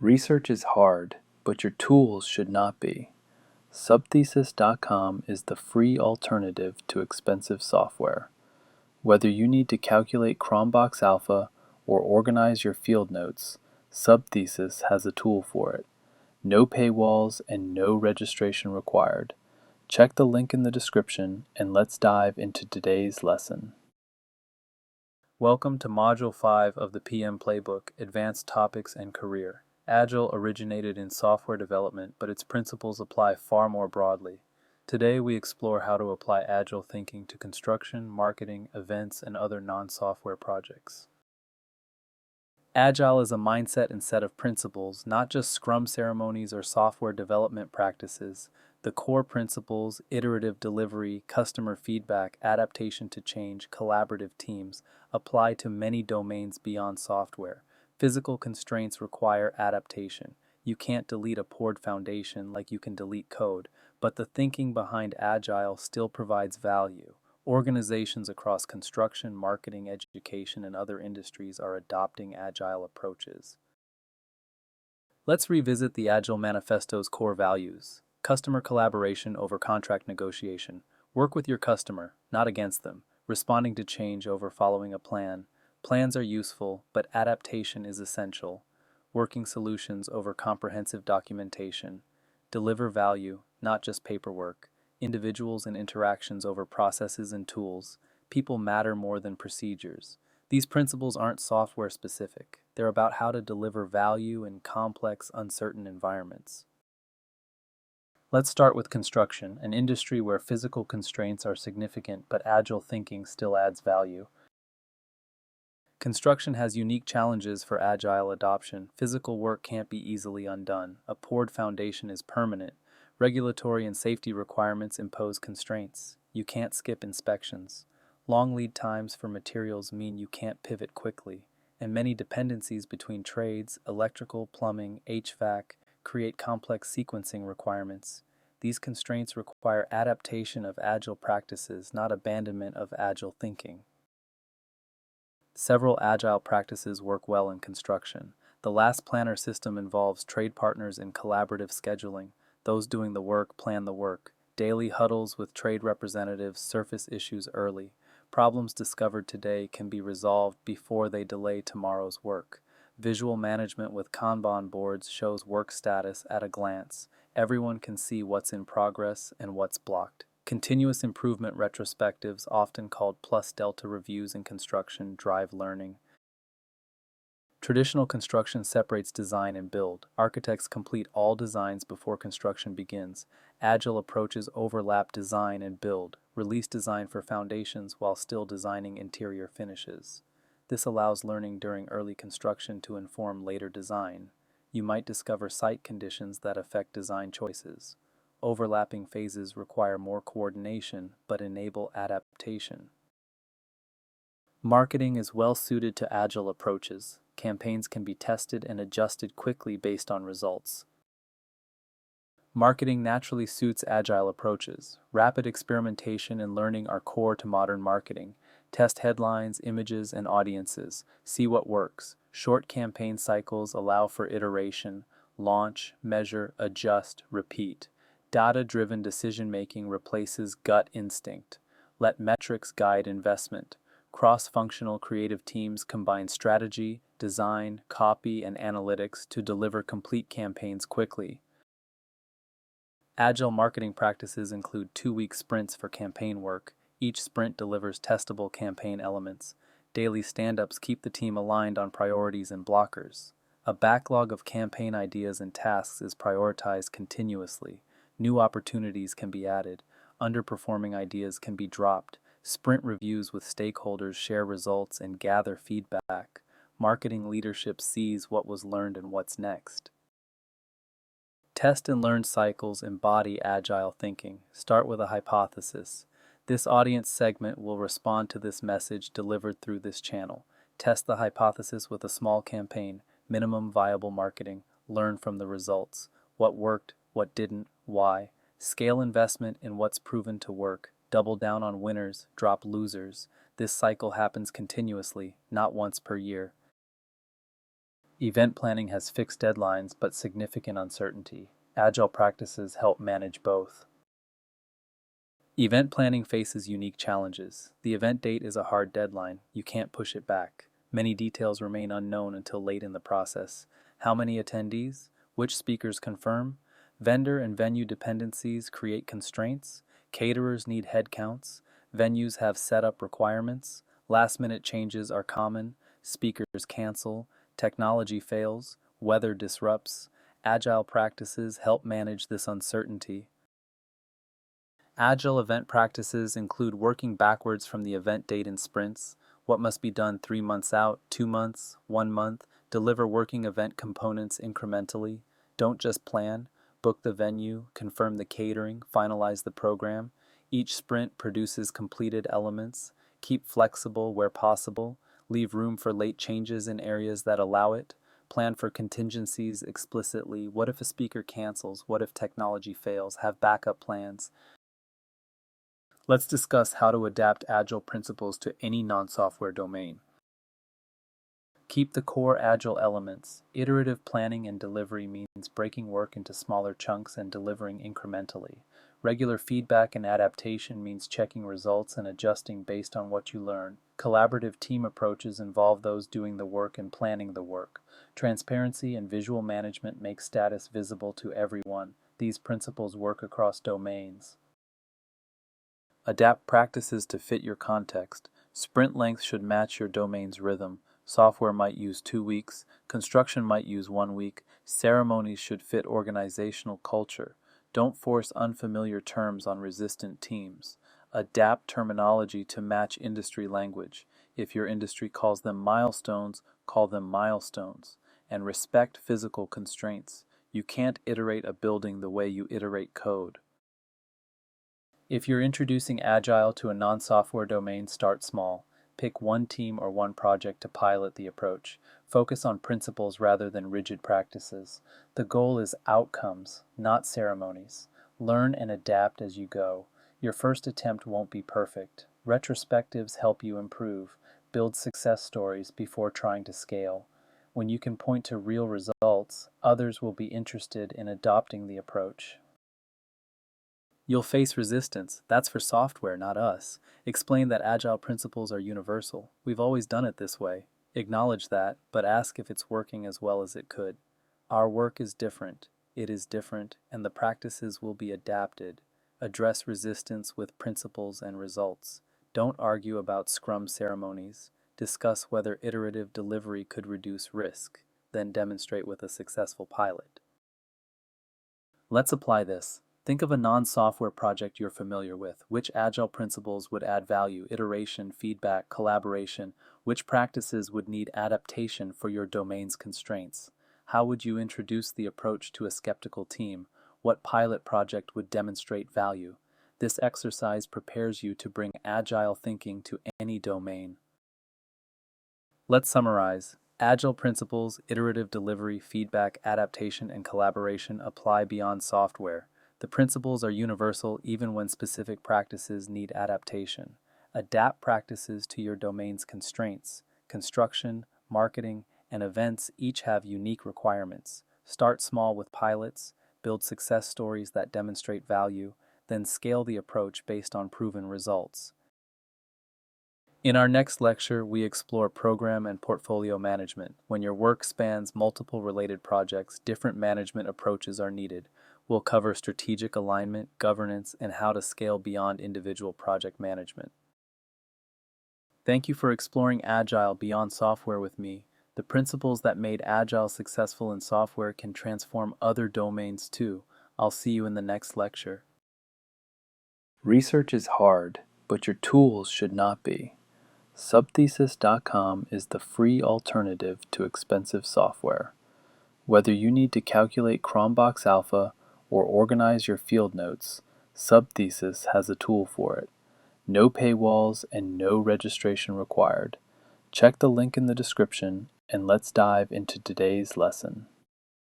Research is hard, but your tools should not be. Subthesis.com is the free alternative to expensive software. Whether you need to calculate Chromebox alpha or organize your field notes, Subthesis has a tool for it. No paywalls and no registration required. Check the link in the description and let's dive into today's lesson. Welcome to Module 5 of the PM Playbook, Advanced Topics and Career. Agile originated in software development, but its principles apply far more broadly. Today we explore how to apply Agile thinking to construction, marketing, events, and other non-software projects. Agile is a mindset and set of principles, not just Scrum ceremonies or software development practices. The core principles, iterative delivery, customer feedback, adaptation to change, collaborative teams, apply to many domains beyond software. Physical constraints require adaptation. You can't delete a poured foundation like you can delete code, but the thinking behind Agile still provides value. Organizations across construction, marketing, education, and other industries are adopting Agile approaches. Let's revisit the Agile Manifesto's core values. Customer collaboration over contract negotiation. Work with your customer, not against them. Responding to change over following a plan. Plans are useful, but adaptation is essential. Working solutions over comprehensive documentation. Deliver value, not just paperwork. Individuals and interactions over processes and tools. People matter more than procedures. These principles aren't software specific. They're about how to deliver value in complex, uncertain environments. Let's start with construction, an industry where physical constraints are significant, but agile thinking still adds value. Construction has unique challenges for agile adoption. Physical work can't be easily undone. A poured foundation is permanent. Regulatory and safety requirements impose constraints. You can't skip inspections. Long lead times for materials mean you can't pivot quickly. And many dependencies between trades, electrical, plumbing, HVAC, create complex sequencing requirements. These constraints require adaptation of agile practices, not abandonment of agile thinking. Several agile practices work well in construction. The last planner system involves trade partners in collaborative scheduling. Those doing the work plan the work. Daily huddles with trade representatives surface issues early. Problems discovered today can be resolved before they delay tomorrow's work. Visual management with Kanban boards shows work status at a glance. Everyone can see what's in progress and what's blocked. Continuous improvement retrospectives, often called plus delta reviews in construction, drive learning. Traditional construction separates design and build. Architects complete all designs before construction begins. Agile approaches overlap design and build, release design for foundations while still designing interior finishes. This allows learning during early construction to inform later design. You might discover site conditions that affect design choices. Overlapping phases require more coordination but enable adaptation. Marketing is well suited to agile approaches. Campaigns can be tested and adjusted quickly based on results. Marketing naturally suits agile approaches. Rapid experimentation and learning are core to modern marketing. Test headlines, images, and audiences. See what works. Short campaign cycles allow for iteration. Launch, measure, adjust, repeat. Data-driven decision-making replaces gut instinct. Let metrics guide investment. Cross-functional creative teams combine strategy, design, copy, and analytics to deliver complete campaigns quickly. Agile marketing practices include 2-week sprints for campaign work. Each sprint delivers testable campaign elements. Daily stand-ups keep the team aligned on priorities and blockers. A backlog of campaign ideas and tasks is prioritized continuously. New opportunities can be added. Underperforming ideas can be dropped. Sprint reviews with stakeholders share results and gather feedback. Marketing leadership sees what was learned and what's next. Test and learn cycles embody agile thinking. Start with a hypothesis. This audience segment will respond to this message delivered through this channel. Test the hypothesis with a small campaign, minimum viable marketing. Learn from the results. What worked, what didn't, why. Scale investment in what's proven to work. Double down on winners, drop losers. This cycle happens continuously, not once per year. Event planning has fixed deadlines but significant uncertainty. Agile practices help manage both. Event planning faces unique challenges. The event date is a hard deadline. You can't push it back. Many details remain unknown until late in the process. How many attendees? Which speakers confirm? Vendor and venue dependencies create constraints. Caterers need headcounts. Venues have setup requirements. Last-minute changes are common. Speakers cancel. Technology fails. Weather disrupts. Agile practices help manage this uncertainty. Agile event practices include working backwards from the event date in sprints, what must be done 3 months out, 2 months, 1 month, deliver working event components incrementally, don't just plan, book the venue, confirm the catering, finalize the program. Each sprint produces completed elements, keep flexible where possible, leave room for late changes in areas that allow it, plan for contingencies explicitly, what if a speaker cancels, what if technology fails, have backup plans. Let's discuss how to adapt Agile principles to any non-software domain. Keep the core Agile elements. Iterative planning and delivery means breaking work into smaller chunks and delivering incrementally. Regular feedback and adaptation means checking results and adjusting based on what you learn. Collaborative team approaches involve those doing the work and planning the work. Transparency and visual management make status visible to everyone. These principles work across domains. Adapt practices to fit your context. Sprint length should match your domain's rhythm. Software might use 2 weeks. Construction might use 1 week. Ceremonies should fit organizational culture. Don't force unfamiliar terms on resistant teams. Adapt terminology to match industry language. If your industry calls them milestones, call them milestones. And respect physical constraints. You can't iterate a building the way you iterate code. If you're introducing Agile to a non-software domain, start small. Pick one team or one project to pilot the approach. Focus on principles rather than rigid practices. The goal is outcomes, not ceremonies. Learn and adapt as you go. Your first attempt won't be perfect. Retrospectives help you improve. Build success stories before trying to scale. When you can point to real results, others will be interested in adopting the approach. You'll face resistance. That's for software, not us. Explain that Agile principles are universal. We've always done it this way. Acknowledge that, but ask if it's working as well as it could. Our work is different. It is different, and the practices will be adapted. Address resistance with principles and results. Don't argue about Scrum ceremonies. Discuss whether iterative delivery could reduce risk. Then demonstrate with a successful pilot. Let's apply this. Think of a non-software project you're familiar with. Which Agile principles would add value? Iteration, feedback, collaboration. Which practices would need adaptation for your domain's constraints? How would you introduce the approach to a skeptical team? What pilot project would demonstrate value? This exercise prepares you to bring Agile thinking to any domain. Let's summarize. Agile principles, iterative delivery, feedback, adaptation, and collaboration apply beyond software. The principles are universal even when specific practices need adaptation. Adapt practices to your domain's constraints. Construction, marketing, and events each have unique requirements. Start small with pilots, build success stories that demonstrate value, then scale the approach based on proven results. In our next lecture, we explore program and portfolio management. When your work spans multiple related projects, different management approaches are needed. We'll cover strategic alignment, governance, and how to scale beyond individual project management. Thank you for exploring Agile beyond software with me. The principles that made Agile successful in software can transform other domains too. I'll see you in the next lecture. Research is hard, but your tools should not be. Subthesis.com is the free alternative to expensive software. Whether you need to calculate Chromebox Alpha or organize your field notes, Subthesis has a tool for it. No paywalls and no registration required. Check the link in the description and let's dive into today's lesson.